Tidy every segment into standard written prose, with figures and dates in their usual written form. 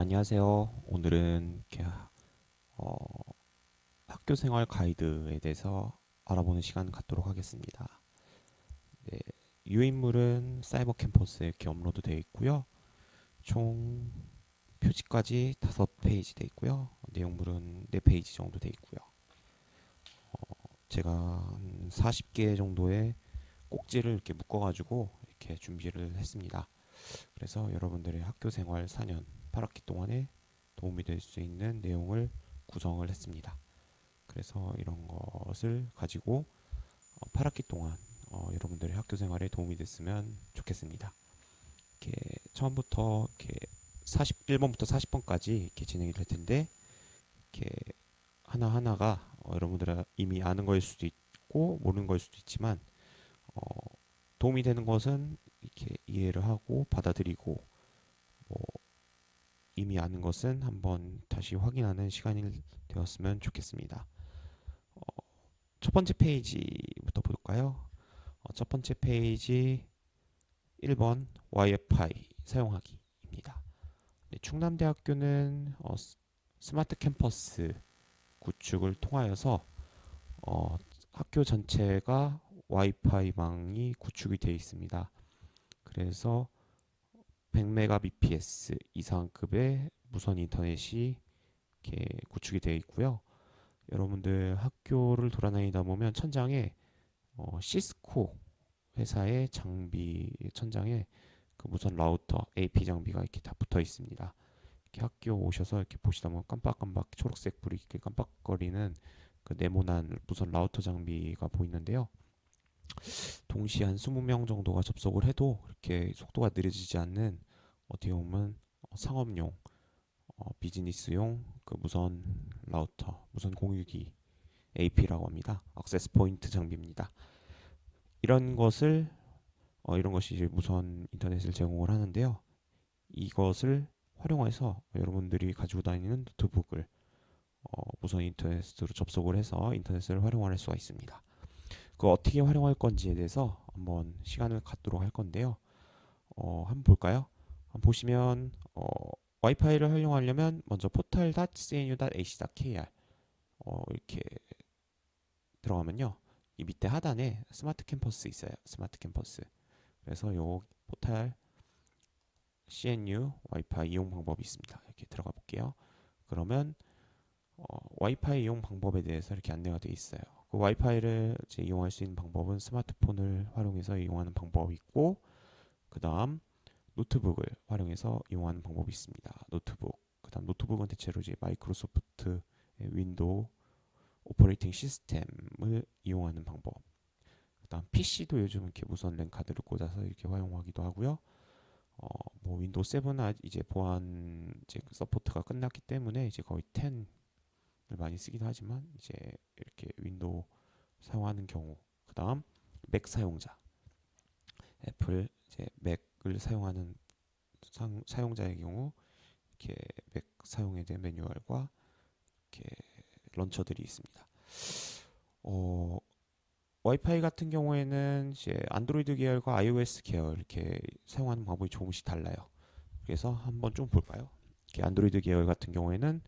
안녕하세요. 오늘은 어, 학교 생활 가이드에 대해서 알아보는 시간 갖도록 하겠습니다. 네, 유인물은 사이버 캠퍼스에 이렇게 업로드 되어 있고요. 총 표지까지 5페이지 되어 있고요. 내용물은 4페이지 정도 되어 있고요. 제가 한 40개 정도의 꼭지를 이렇게 묶어가지고 이렇게 준비를 했습니다. 그래서 여러분들의 학교 생활 4년 8학기 동안에 도움이 될 수 있는 내용을 구성을 했습니다. 그래서 이런 것을 가지고 8학기 동안 여러분들의 학교 생활에 도움이 됐으면 좋겠습니다. 이렇게 처음부터 이렇게 41번부터 40번까지 이렇게 진행이 될 텐데 이렇게 하나하나가 여러분들이 이미 아는 거일 수도 있고 모르는 거일 수도 있지만 어, 도움이 되는 것은 이렇게 이해를 하고 받아들이고 뭐 이미 아는 것은 한번 다시 확인하는 시간이 되었으면 좋겠습니다. 어, 첫 번째 페이지부터 볼까요? 첫 번째 페이지 1번 와이파이 사용하기입니다. 네, 충남대학교는 스마트 캠퍼스 구축을 통하여서 어, 학교 전체가 와이파이망이 구축이 되어 있습니다. 그래서 100mbps 이상급의 무선 인터넷이 이렇게 구축이 되어 있고요. 여러분들 학교를 돌아다니다 보면 천장에 시스코 회사의 장비 천장에 그 무선 라우터 AP 장비가 이렇게 다 붙어 있습니다. 이렇게 학교 오셔서 이렇게 보시다 보면 깜빡깜빡 초록색 불이 이렇게 깜빡거리는 그 네모난 무선 라우터 장비가 보이는데요. 동시에 한 20명 정도가 접속을 해도 이렇게 속도가 느려지지 않는 어떻게 보면 상업용, 비즈니스용 그 무선 라우터, 무선 공유기 AP라고 합니다. 액세스 포인트 장비입니다. 이런 것을 이런 것이 이제 무선 인터넷을 제공을 하는데요. 이것을 활용해서 여러분들이 가지고 다니는 노트북을 무선 인터넷으로 접속을 해서 인터넷을 활용할 수가 있습니다. 그 어떻게 활용할 건지에 대해서 한번 시간을 갖도록 할 건데요. 한번 볼까요? 한번 보시면 와이파이를 활용하려면 먼저 portal.cnu.ac.kr 이렇게 들어가면요. 이 밑에 하단에 스마트 캠퍼스 있어요. 스마트 캠퍼스. 그래서 요 포탈 CNU 와이파이 이용 방법이 있습니다. 이렇게 들어가 볼게요. 그러면 와이파이 이용 방법에 대해서 이렇게 안내가 되어 있어요. 그 와이파이를 이제 이용할 수 있는 방법은 스마트폰을 활용해서 이용하는 방법이 있고, 그 다음 노트북을 활용해서 이용하는 방법이 있습니다. 노트북. 그 다음 노트북은 대체로 이제 마이크로소프트 윈도우 오퍼레이팅 시스템을 이용하는 방법. 그 다음 PC도 요즘 이렇게 무선 랜 카드를 꽂아서 이렇게 활용하기도 하고요. 뭐 윈도우 7 이제 보안 이제 서포트가 끝났기 때문에 이제 거의 10을 많이 쓰기도 하지만 이제 이렇게 윈도우 사용하는 경우, 그 다음 맥 사용자, 애플 이제 맥을 사용하는 사용자의 경우 이렇게 맥 사용에 대한 매뉴얼과 이렇게 런처들이 있습니다. 어, 와이파이 같은 경우에는 이제 안드로이드 계열과 iOS 계열 이렇게 사용하는 방법이 조금씩 달라요. 그래서 한번 좀 볼까요? 이렇게 안드로이드 계열 같은 경우에는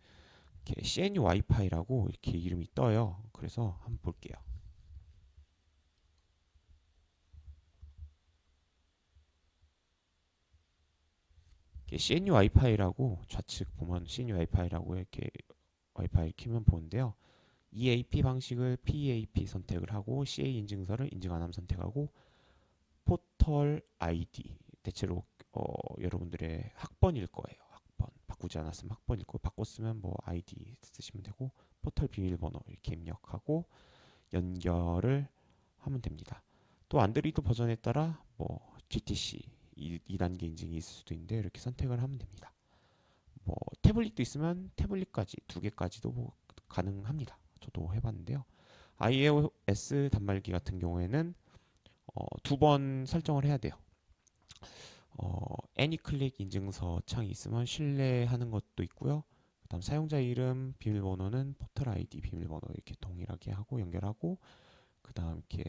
이렇게 CNU 와이파이라고 이렇게 이름이 떠요. 그래서 한번 볼게요. CNU 와이파이라고 좌측 보면 CNU 와이파이라고 이렇게 와이파이 키면 보는데요. EAP 방식을 PEAP 선택을 하고 CA 인증서를 인증 안 함 선택하고 포털 아이디 대체로 여러분들의 학번일 거예요. 학번 바꾸지 않았으면 학번일 거고 바꿨으면 뭐 아이디 쓰시면 되고 포털 비밀번호 이렇게 입력하고 연결을 하면 됩니다. 또 안드로이드 버전에 따라 뭐 GTC 2단계 인증이 있을 수도 있는데 이렇게 선택을 하면 됩니다. 뭐 태블릿도 있으면 태블릿까지 2개까지도 뭐 가능합니다. 저도 해봤는데요. iOS 단말기 같은 경우에는 2번 설정을 해야 돼요. 애니클릭 인증서 창이 있으면 신뢰하는 것도 있고요. 그다음 사용자 이름, 비밀번호는 포털 아이디 비밀번호 이렇게 동일하게 하고 연결하고 그다음 이렇게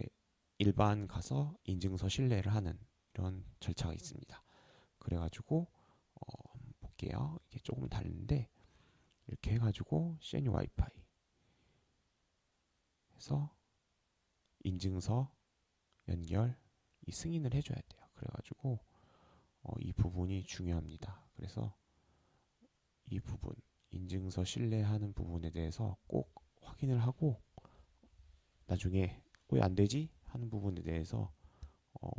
일반 가서 인증서 신뢰를 하는 이런 절차가 있습니다. 그래가지고 볼게요. 이게 조금 다른데 이렇게 해가지고 CNU 와이파이 해서 인증서 연결 이 승인을 해줘야 돼요. 그래가지고 이 부분이 중요합니다. 그래서 이 부분 인증서 신뢰하는 부분에 대해서 꼭 확인을 하고 나중에 왜 안 되지 하는 부분에 대해서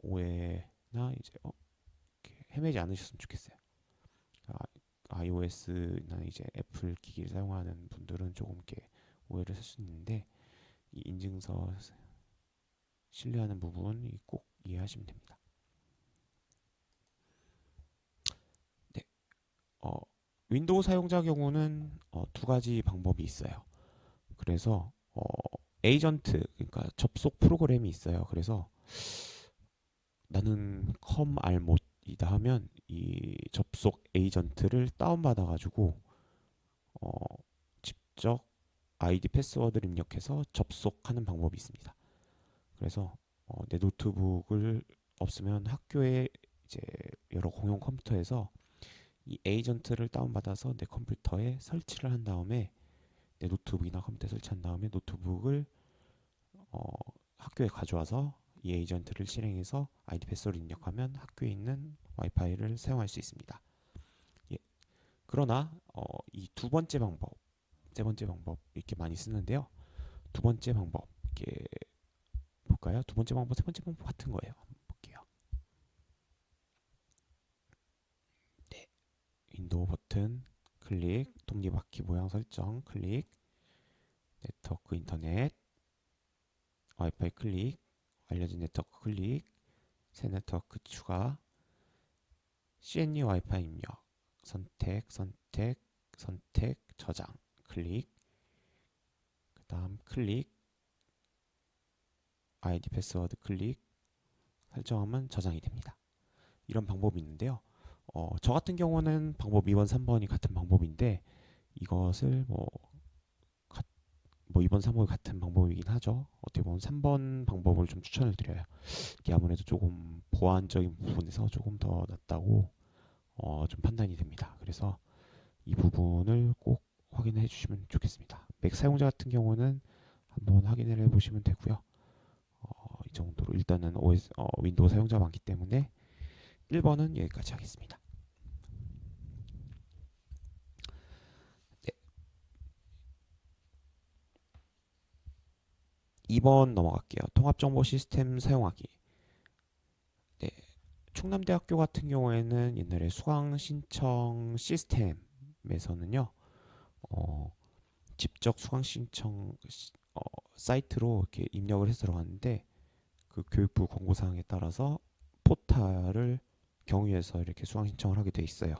오해나 이제 이렇게 헤매지 않으셨으면 좋겠어요. iOS나 이제 애플 기기를 사용하는 분들은 조금 이렇게 오해를 할 수 있는데 이 인증서 신뢰하는 부분 꼭 이해하시면 됩니다. 네, 윈도우 사용자 경우는 두 가지 방법이 있어요. 그래서 에이전트 그러니까 접속 프로그램이 있어요. 그래서 나는 컴 알못이다 하면 이 접속 에이전트를 다운받아 가지고 직접 아이디 패스워드를 입력해서 접속하는 방법이 있습니다. 그래서 내 노트북을 없으면 학교에 이제 여러 공용 컴퓨터에서 이 에이전트를 다운받아서 내 컴퓨터에 설치를 한 다음에 내 노트북이나 컴퓨터에 설치한 다음에 노트북을 학교에 가져와서 이 에이전트를 실행해서 아이디 패스워드 입력하면 학교에 있는 와이파이를 사용할 수 있습니다. 예. 그러나 이 두 번째 방법, 세 번째 방법 이렇게 많이 쓰는데요. 두 번째 방법 이렇게 볼까요? 두 번째 방법, 세 번째 방법 같은 거예요. 한번 볼게요. 네. 윈도우 버튼 클릭, 톱니바퀴 모양 설정 클릭, 네트워크 인터넷, 와이파이 클릭, 알려진 네트워크 클릭, 새 네트워크 추가, CNU 와이파이 입력, 선택, 저장, 클릭, 그 다음 클릭, 아이디 패스워드 클릭, 설정하면 저장이 됩니다. 이런 방법이 있는데요. 저 같은 경우는 방법 2번, 3번이 같은 방법인데 이것을 뭐 2번, 3번이 같은 방법이긴 하죠. 어떻게 보면 3번 방법을 좀 추천을 드려요. 이게 아무래도 조금 보안적인 부분에서 조금 더 낫다고 좀 판단이 됩니다. 그래서 이 부분을 꼭 확인해 주시면 좋겠습니다. 맥 사용자 같은 경우는 한번 확인을 해 보시면 되고요. 이 정도로 일단은 윈도우 사용자 많기 때문에 1번은 여기까지 하겠습니다. 네, 2번 넘어갈게요. 통합정보 시스템 사용하기. 네, 충남대학교 같은 경우에는 옛날에 수강 신청 시스템에서는요, 직접 수강 신청 사이트로 이렇게 입력을 해서 들어갔는데 그 교육부 권고사항에 따라서 포탈을 경유해서 이렇게 수강 신청을 하게 돼 있어요.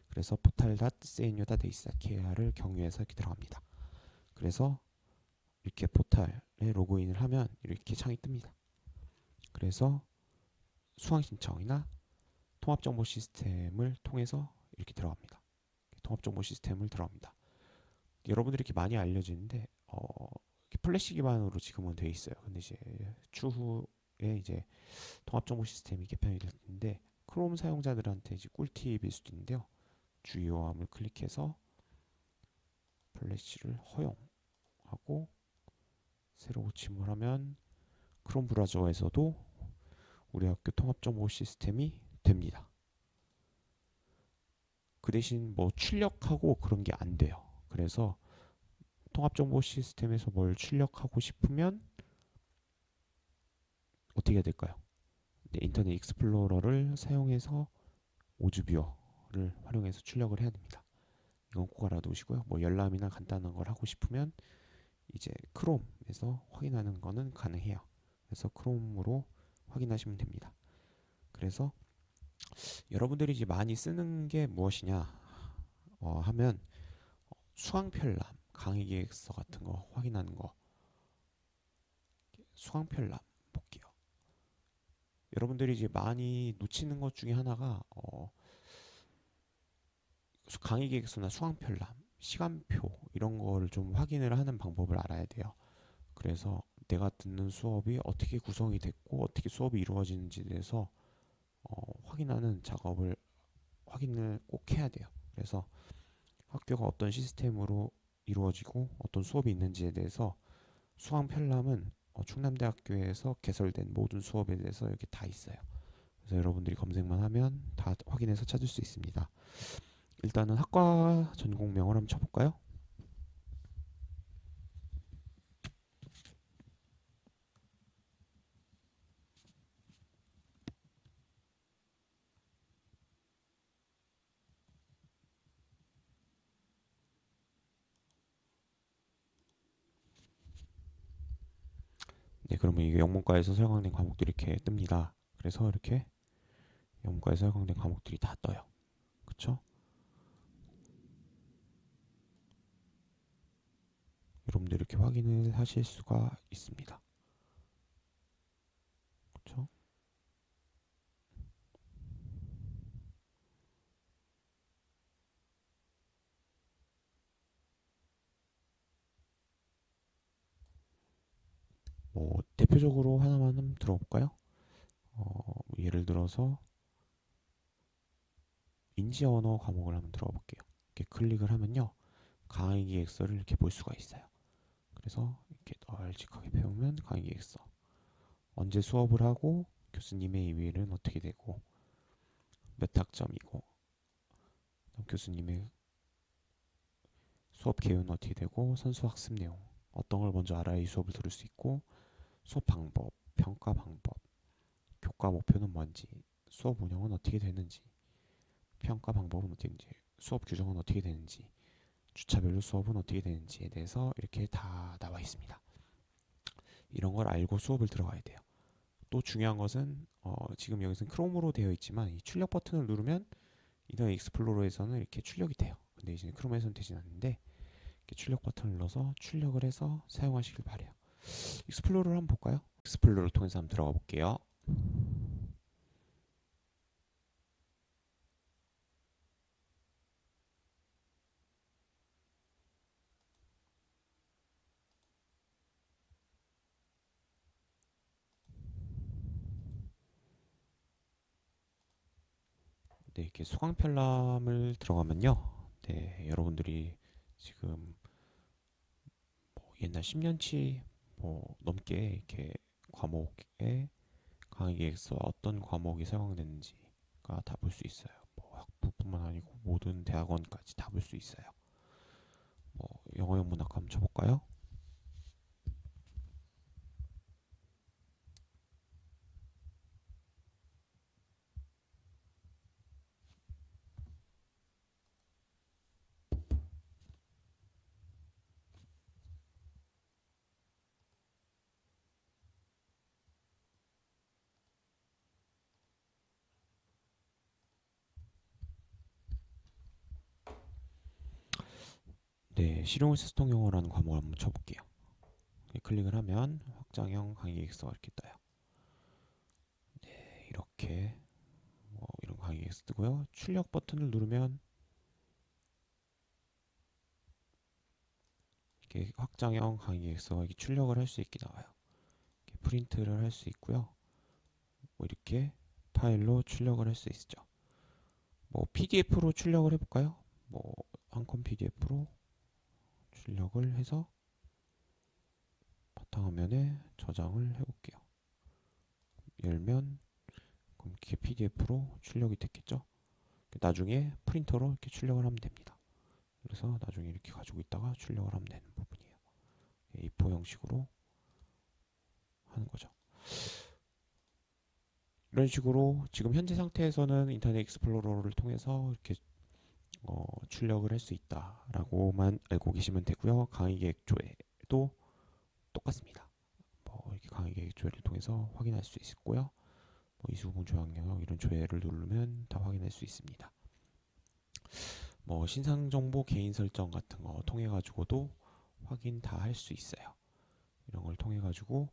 그래서 portal.cnu.acr를 경유해서 이렇게 들어갑니다. 그래서 이렇게 포탈에 로그인을 하면 이렇게 창이 뜹니다. 그래서 수강 신청이나 통합정보 시스템을 통해서 이렇게 들어갑니다. 통합정보 시스템을 들어갑니다. 여러분들이 이렇게 많이 알려지는데 플래시 기반으로 지금은 돼 있어요. 근데 이제 추후에 이제 통합정보 시스템이 개편이 될 텐데 크롬 사용자들한테 이제 꿀팁일 수도 있는데요. 주요함을 클릭해서 플래시를 허용하고 새로 고침을 하면 크롬 브라우저에서도 우리 학교 통합정보 시스템이 됩니다. 그 대신 뭐 출력하고 그런 게 안 돼요. 그래서 통합정보 시스템에서 뭘 출력하고 싶으면 어떻게 해야 될까요? 네, 인터넷 익스플로러를 사용해서 오즈뷰어를 활용해서 출력을 해야 됩니다. 이건 꼭 알아두시고요. 뭐 열람이나 간단한 걸 하고 싶으면 이제 크롬에서 확인하는 거는 가능해요. 그래서 크롬으로 확인하시면 됩니다. 그래서 여러분들이 이제 많이 쓰는 게 무엇이냐 하면 수강편람, 강의계획서 같은 거 확인하는 거. 수강편람 볼게요. 여러분들이 이제 많이 놓치는 것 중에 하나가 강의계획서나 수강편람, 시간표 이런 거를 좀 확인을 하는 방법을 알아야 돼요. 그래서 내가 듣는 수업이 어떻게 구성이 됐고 어떻게 수업이 이루어지는지에 대해서 확인하는 작업을 확인을 꼭 해야 돼요. 그래서 학교가 어떤 시스템으로 이루어지고 어떤 수업이 있는지에 대해서 수강 편람은 충남대학교에서 개설된 모든 수업에 대해서 여기 다 있어요. 그래서 여러분들이 검색만 하면 다 확인해서 찾을 수 있습니다. 일단은 학과 전공명을 한번 쳐볼까요? 네, 그러면 이게 영문과에서 서양학된 과목들이 이렇게 뜹니다. 그래서 이렇게 영문과에서 서양학된 과목들이 다 떠요. 그쵸? 여러분들 이렇게 확인을 하실 수가 있습니다. 그쵸? 뭐 대표적으로 하나만 좀 들어볼까요? 예를 들어서 인지 언어 과목을 한번 들어볼게요. 이렇게 클릭을 하면요, 강의 기획서를 이렇게 볼 수가 있어요. 그래서 이렇게 널찍하게 펴보면 강의 기획서, 언제 수업을 하고 교수님의 이메일은 어떻게 되고 몇 학점이고 교수님의 수업 개요는 어떻게 되고 선수 학습 내용, 어떤 걸 먼저 알아야 이 수업을 들을 수 있고 수업 방법, 평가 방법, 교과 목표는 뭔지, 수업 운영은 어떻게 되는지, 평가 방법은 어떻게 되는지, 수업 규정은 어떻게 되는지, 주차별로 수업은 어떻게 되는지에 대해서 이렇게 다 나와 있습니다. 이런 걸 알고 수업을 들어가야 돼요. 또 중요한 것은 지금 여기서는 크롬으로 되어 있지만 이 출력 버튼을 누르면 인터넷 익스플로러에서는 이렇게 출력이 돼요. 근데 이제 크롬에서는 되진 않는데 이렇게 출력 버튼을 눌러서 출력을 해서 사용하시길 바래요. 익스플로러를 한번 볼까요? 익스플로러를 통해서 한번 들어가 볼게요. 네, 이렇게 수강 편람을 들어가면요. 네, 여러분들이 지금 뭐 옛날 10년치 뭐 넘게 이렇게 과목에 강의 계획서와 어떤 과목이 사용되는지가 다 볼 수 있어요. 뭐 학부뿐만 아니고 모든 대학원까지 다 볼 수 있어요. 뭐 영어 영문학 한번 쳐볼까요? 네, 실용의사소통 영어라는 과목을 한번 쳐볼게요. 클릭을 하면 확장형 강의 계획서가 이렇게 떠요. 네, 이렇게 뭐 이런 강의 계획서 뜨고요. 출력 버튼을 누르면 이렇게 확장형 강의 계획서가 이렇게 출력을 할 수 있게 나와요. 이렇게 프린트를 할 수 있고요. 뭐 이렇게 파일로 출력을 할 수 있죠. 뭐 PDF로 출력을 해볼까요? 뭐 한 건 PDF로 출력을 해서 바탕화면에 저장을 해볼게요. 열면 그럼 이렇게 PDF로 출력이 됐겠죠? 나중에 프린터로 이렇게 출력을 하면 됩니다. 그래서 나중에 이렇게 가지고 있다가 출력을 하면 되는 부분이에요. A4 형식으로 하는 거죠. 이런 식으로 지금 현재 상태에서는 인터넷 익스플로러를 통해서 이렇게 출력을 할 수 있다라고만 알고 계시면 되고요. 강의 계획 조회도 똑같습니다. 뭐 이렇게 강의 계획 조회를 통해서 확인할 수 있고요. 뭐 이수분 조항 영역 이런 조회를 누르면 다 확인할 수 있습니다. 뭐 신상 정보 개인 설정 같은 거 통해 가지고도 확인 다 할 수 있어요. 이런 걸 통해 가지고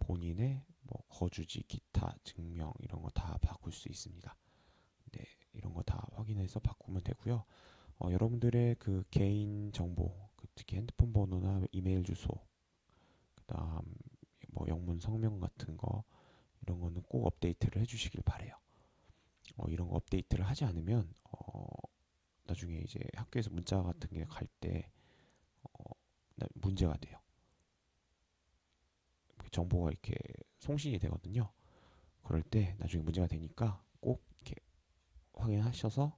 본인의 뭐 거주지, 기타, 증명 이런 거 다 바꿀 수 있습니다. 네, 이런 거 다 확인해서 바꾸면 되고요. 여러분들의 그 개인 정보, 특히 핸드폰 번호나 이메일 주소, 그다음 뭐 영문 성명 같은 거 이런 거는 꼭 업데이트를 해주시길 바래요. 이런 거 업데이트를 하지 않으면 나중에 이제 학교에서 문자 같은 게 갈 때 문제가 돼요. 정보가 이렇게 송신이 되거든요. 그럴 때 나중에 문제가 되니까 꼭 이렇게 확인하셔서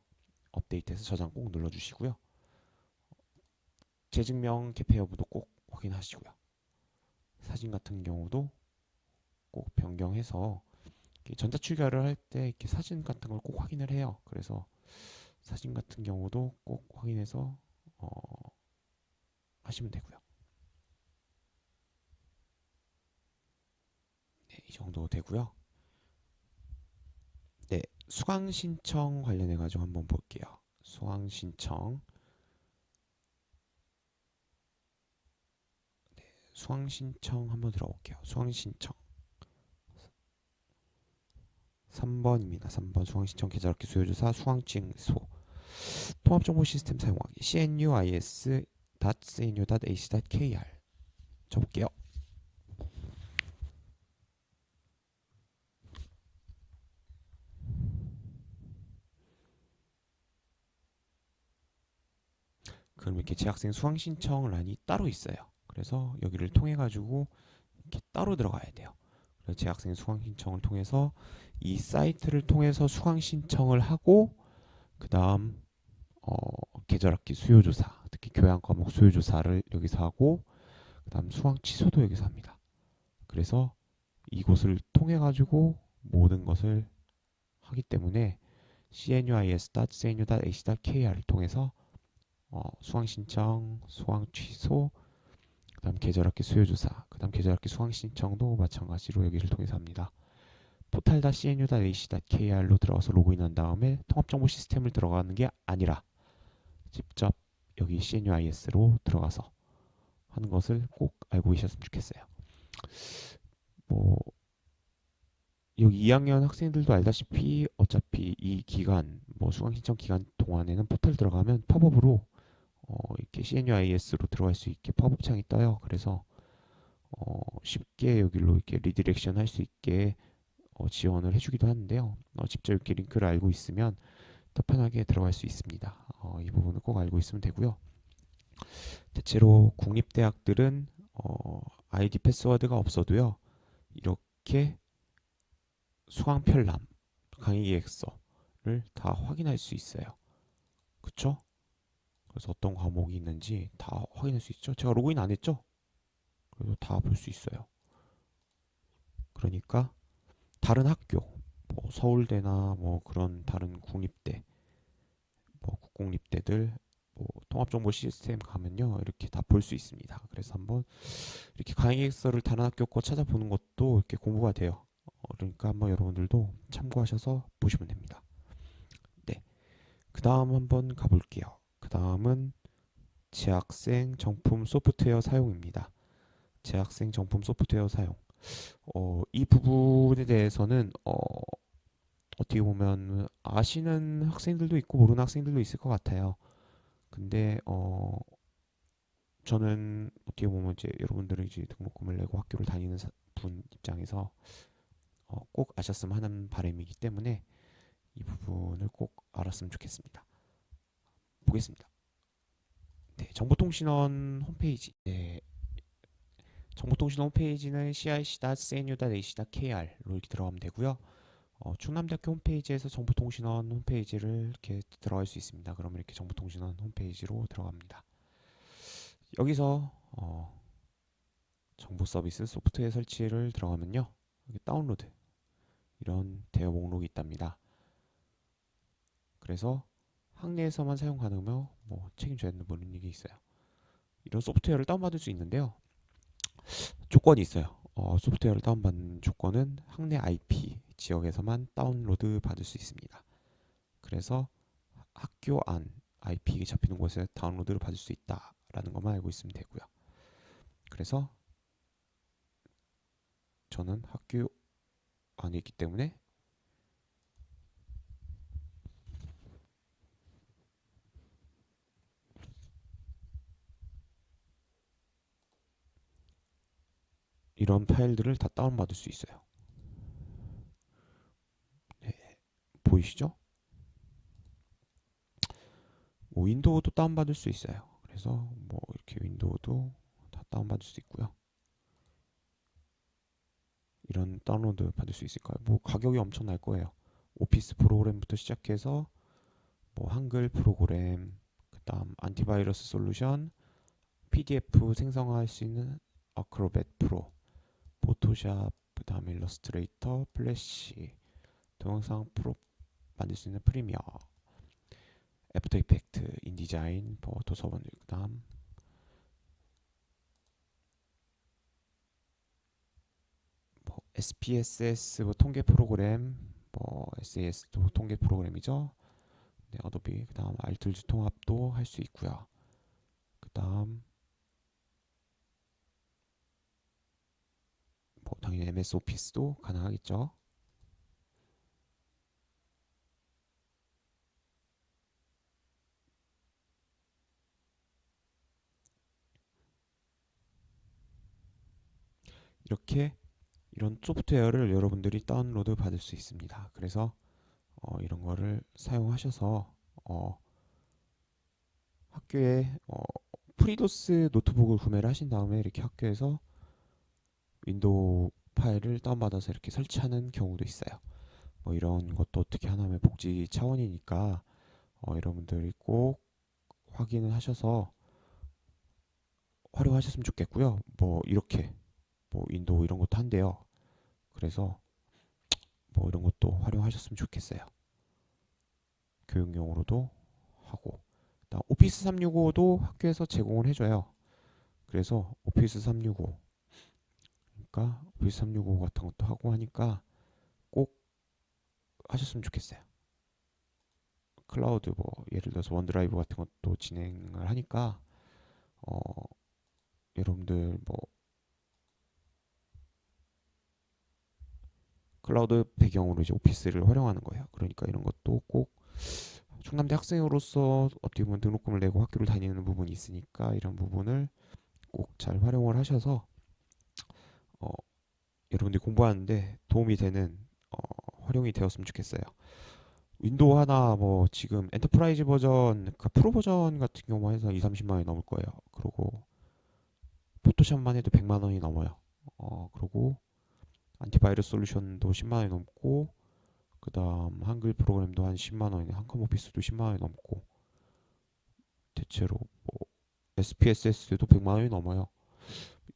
업데이트해서 저장 꼭 눌러주시고요. 재증명 개폐 여부도 꼭 확인하시고요. 사진 같은 경우도 꼭 변경해서 전자출결을 할 때 이렇게 사진 같은 걸 꼭 확인을 해요. 그래서 사진 같은 경우도 꼭 확인해서 하시면 되고요. 네, 이 정도 되고요. 네, 수강 신청 관련해 가지고 한번 볼게요. 수강 신청. 수강 신청 한번 들어볼게요. 수강 신청 3번입니다. 3번 수강 신청 계좌학기 수요조사 수강 징소 통합정보 시스템 사용하기 cnus.cnu.ac.kr 쳐볼게요. 그럼 이렇게 재학생 수강 신청란이 따로 있어요. 그래서 여기를 통해 가지고 이렇게 따로 들어가야 돼요. 그래서 재학생 수강 신청을 통해서 이 사이트를 통해서 수강 신청을 하고 그 다음 계절학기 수요조사, 특히 교양 과목 수요조사를 여기서 하고 그 다음 수강 취소도 여기서 합니다. 그래서 이곳을 통해 가지고 모든 것을 하기 때문에 cnus.cnu.ac.kr을 통해서 수강 신청, 수강 취소, 그다음 계절학기 수요조사, 그다음 계절학기 수강 신청도 마찬가지로 여기를 통해서 합니다. portal.cnu.ac.kr로 들어가서 로그인한 다음에 통합정보 시스템을 들어가는 게 아니라 직접 여기 CNUIS로 들어가서 하는 것을 꼭 알고 계셨으면 좋겠어요. 뭐 여기 2학년 학생들도 알다시피 어차피 이 기간 수강 신청 기간 동안에는 포털 들어가면 팝업으로 이렇게 CNUIS로 들어갈 수 있게 팝업 창이 떠요. 그래서 쉽게 여기로 이렇게 리디렉션 할 수 있게 지원을 해주기도 하는데요. 직접 이렇게 링크를 알고 있으면 더 편하게 들어갈 수 있습니다. 이 부분은 꼭 알고 있으면 되고요. 대체로 국립대학들은 아이디 패스워드가 없어도요. 이렇게 수강 편람, 강의 계획서를 다 확인할 수 있어요. 그쵸? 그래서 어떤 과목이 있는지 다 확인할 수 있죠. 제가 로그인 안 했죠? 그래도 다 볼 수 있어요. 그러니까 다른 학교, 서울대나 그런 다른 국립대, 국공립대들 통합정보 시스템 가면요 이렇게 다 볼 수 있습니다. 그래서 한번 이렇게 강의 계획서를 다른 학교 거 찾아보는 것도 이렇게 공부가 돼요. 그러니까 한번 여러분들도 참고하셔서 보시면 됩니다. 네, 그 다음 한번 가볼게요. 그 다음은 재학생 정품 소프트웨어 사용입니다. 재학생 정품 소프트웨어 사용. 이 부분에 대해서는 어떻게 보면 아시는 학생들도 있고 모르는 학생들도 있을 것 같아요. 근데 저는 어떻게 보면 이제 여러분들이 이제 등록금을 내고 학교를 다니는 분 입장에서 꼭 아셨으면 하는 바람이기 때문에 이 부분을 꼭 알았으면 좋겠습니다. 보겠습니다. 네, 정보통신원 홈페이지. 네, 정보통신 홈페이지는 cic.cnu.ac.kr로 이렇게 들어가면 되고요. 충남대학교 홈페이지에서 정보통신원 홈페이지를 이렇게 들어갈 수 있습니다. 그러면 이렇게 정보통신원 홈페이지로 들어갑니다. 여기서 정보 서비스 소프트웨어 설치를 들어가면요. 여기 다운로드 이런 대여 목록이 있답니다. 그래서 학내에서만 사용 가능하며 책임져야 하는 일이 있어요. 이런 소프트웨어를 다운받을 수 있는데요. 조건이 있어요. 소프트웨어를 다운받는 조건은 학내 IP 지역에서만 다운로드 받을 수 있습니다. 그래서 학교 안 IP 잡히는 곳에 다운로드를 받을 수 있다라는 것만 알고 있으면 되고요. 그래서 저는 학교 안에 있기 때문에 이런 파일들을 다 다운받을 수 있어요. 네, 보이시죠? 뭐 윈도우도 다운받을 수 있어요. 그래서 뭐 이렇게 윈도우도 다 다운받을 수 있고요. 이런 다운로드 받을 수 있을까요? 뭐 가격이 엄청날 거예요. 오피스 프로그램부터 시작해서 뭐 한글 프로그램, 그다음 안티바이러스 솔루션, PDF 생성할 수 있는 어크로벳 프로, 포토샵, 그다음 일러스트레이터, 플래시, 동영상 프로 만들 수 있는 프리미어, 애프터 이펙트, 인디자인, 포토서번, 그다음 뭐 SPSS 뭐 통계 프로그램, 뭐 SAS도 통계 프로그램이죠. 네, 어도비, 그다음 알툴즈 통합도 할 수 있고요. 그다음 뭐 당연히 MS 오피스도 가능하겠죠. 이렇게 이런 소프트웨어를 여러분들이 다운로드 받을 수 있습니다. 그래서 이런 거를 사용하셔서 학교에 프리도스 노트북을 구매를 하신 다음에 이렇게 학교에서 윈도우 파일을 다운받아서 이렇게 설치하는 경우도 있어요. 뭐 이런 것도 어떻게 하나면 복지 차원이니까 여러분들이 꼭 확인을 하셔서 활용하셨으면 좋겠고요. 뭐 이렇게 뭐 윈도우 이런 것도 한대요. 그래서 뭐 이런 것도 활용하셨으면 좋겠어요. 교육용으로도 하고. 오피스 365도 학교에서 제공을 해줘요. 그래서 오피스 365, 그러니까 오피스 365 같은 것도 하고 하니까 꼭 하셨으면 좋겠어요. 클라우드 뭐 예를 들어서 원드라이브 같은 것도 진행을 하니까 어, 여러분들 뭐 클라우드 배경으로 이제 오피스를 활용하는 거예요. 그러니까 이런 것도 꼭 충남대 학생으로서 어떻게 보면 등록금을 내고 학교를 다니는 부분이 있으니까 이런 부분을 꼭 잘 활용을 하셔서 어, 여러분들이 공부하는데 도움이 되는 활용이 되었으면 좋겠어요. 윈도우 하나 뭐 지금 엔터프라이즈 버전, 그러니까 프로 버전 같은 경우 해서 2, 30만 원이 넘을 거예요. 그리고 포토샵만 해도 100만 원이 넘어요. 그리고 안티바이러스 솔루션도 10만 원이 넘고 그다음 한글 프로그램도 한 10만 원이, 한컴 오피스도 10만 원이 넘고 대체로 뭐 SPSS도 100만 원이 넘어요.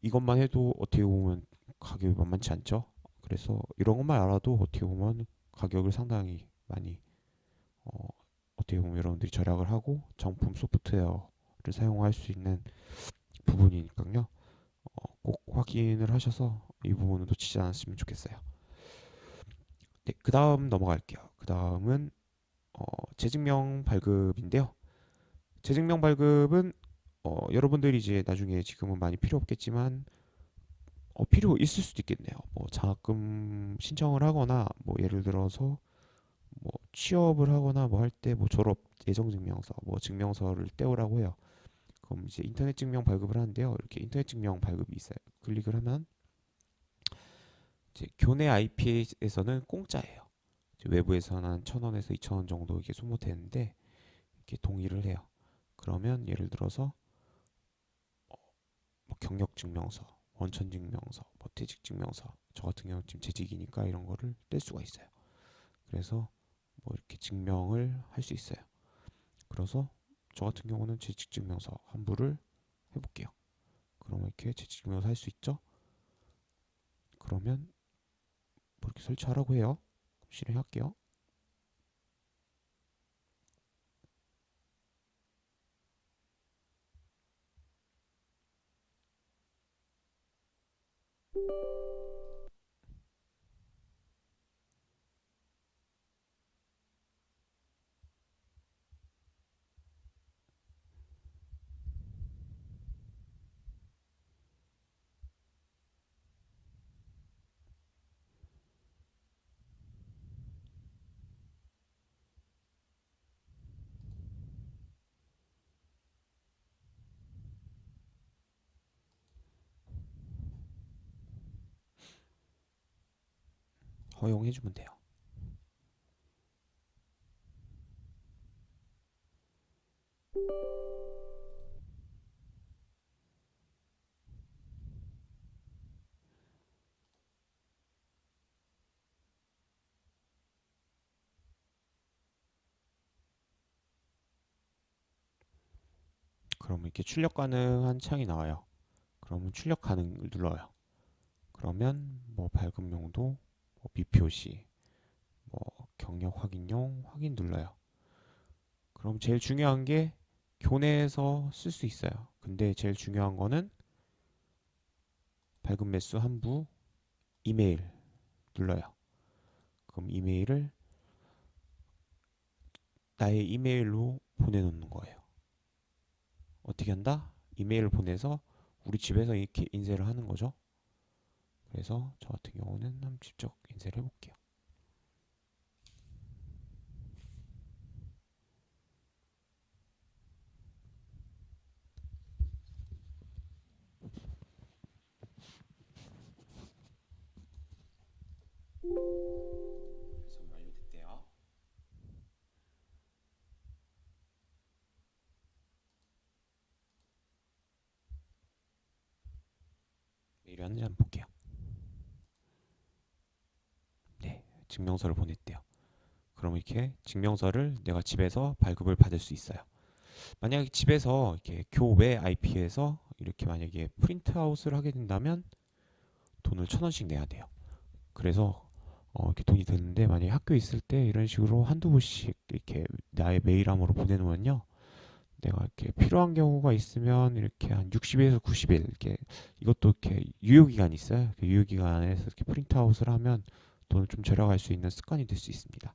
이것만 해도 어떻게 보면 가격이 만만치 않죠. 그래서 이런 것만 알아도 어떻게 보면 가격을 상당히 많이 어, 어떻게 보면 여러분들이 절약을 하고 정품 소프트웨어를 사용할 수 있는 부분이니까요. 꼭 확인을 하셔서 이 부분은 놓치지 않았으면 좋겠어요. 네, 그 다음 넘어갈게요. 그 다음은 재증명 발급인데요. 재증명 발급은 여러분들이 이제 나중에 지금은 많이 필요 없겠지만 필요 있을 수도 있겠네요. 뭐 장학금 신청을 하거나 뭐 예를 들어서 뭐 취업을 하거나 뭐 할 때 뭐 졸업 예정 증명서 뭐 증명서를 떼오라고 해요. 그럼 이제 인터넷 증명 발급을 하는데요. 이렇게 인터넷 증명 발급이 있어요. 클릭을 하면 이제 교내 IP에서는 공짜예요. 외부에서는 한 1,000원에서 2,000원 정도 이게 소모되는데 이렇게 동의를 해요. 그러면 예를 들어서 뭐 경력 증명서, 원천 증명서, 뭐 퇴직 증명서. 저 같은 경우 지금 재직이니까 이런 거를 뗄 수가 있어요. 그래서 뭐 이렇게 증명을 할 수 있어요. 그래서 저 같은 경우는 재직 증명서 환불을 해볼게요. 그러면 이렇게 재직 증명서 할 수 있죠? 그러면 뭐 이렇게 설치하라고 해요. 실행할게요. 허용해주면 돼요. 그러면 이렇게 출력 가능한 창이 나와요. 그러면 출력 가능을 눌러요. 그러면 뭐 발급용도, 뭐 미표시, 뭐 경력 확인용 확인 눌러요. 그럼 제일 중요한 게 교내에서 쓸 수 있어요. 근데 제일 중요한 거는 발급 매수 한부 이메일 눌러요. 그럼 이메일을 나의 이메일로 보내놓는 거예요. 어떻게 한다? 이메일을 보내서 우리 집에서 이렇게 인쇄를 하는 거죠. 그래서 저 같은 경우는 한번 직접 인쇄를 해볼게요. 그래서 완료됐대요. 메일이 왔는지 한번 볼게요. 네, 증명서를 보냈대요. 그럼 이렇게 증명서를 내가 집에서 발급을 받을 수 있어요. 만약에 집에서 이렇게 교외 IP에서 이렇게 만약에 프린트아웃을 하게 된다면 돈을 1,000원씩 내야 돼요. 그래서 이렇게 돈이 드는데 만약에 학교에 있을 때 이런 식으로 한두 부씩 이렇게 나의 메일함으로 보내놓으면요. 내가 이렇게 필요한 경우가 있으면 이렇게 한 60일에서 90일 이렇게 이것도 이렇게 유효기간이 있어요. 그 유효기간에서 이렇게 프린트아웃을 하면 돈을 좀 절약할 수 있는 습관이 될 수 있습니다.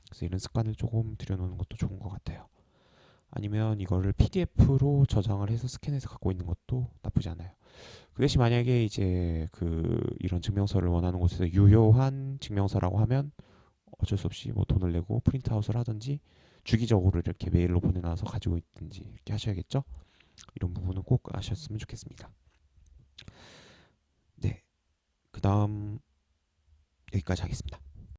그래서 이런 습관을 조금 들여놓는 것도 좋은 것 같아요. 아니면 이거를 PDF로 저장을 해서 스캔해서 갖고 있는 것도 나쁘지 않아요. 그 대신 만약에 이제 그 이런 증명서를 원하는 곳에서 유효한 증명서라고 하면 어쩔 수 없이 뭐 돈을 내고 프린트아웃을 하든지 주기적으로 이렇게 메일로 보내놔서 가지고 있든지 이렇게 하셔야겠죠. 이런 부분은 꼭 아셨으면 좋겠습니다. 네, 그 다음 여기까지 하겠습니다.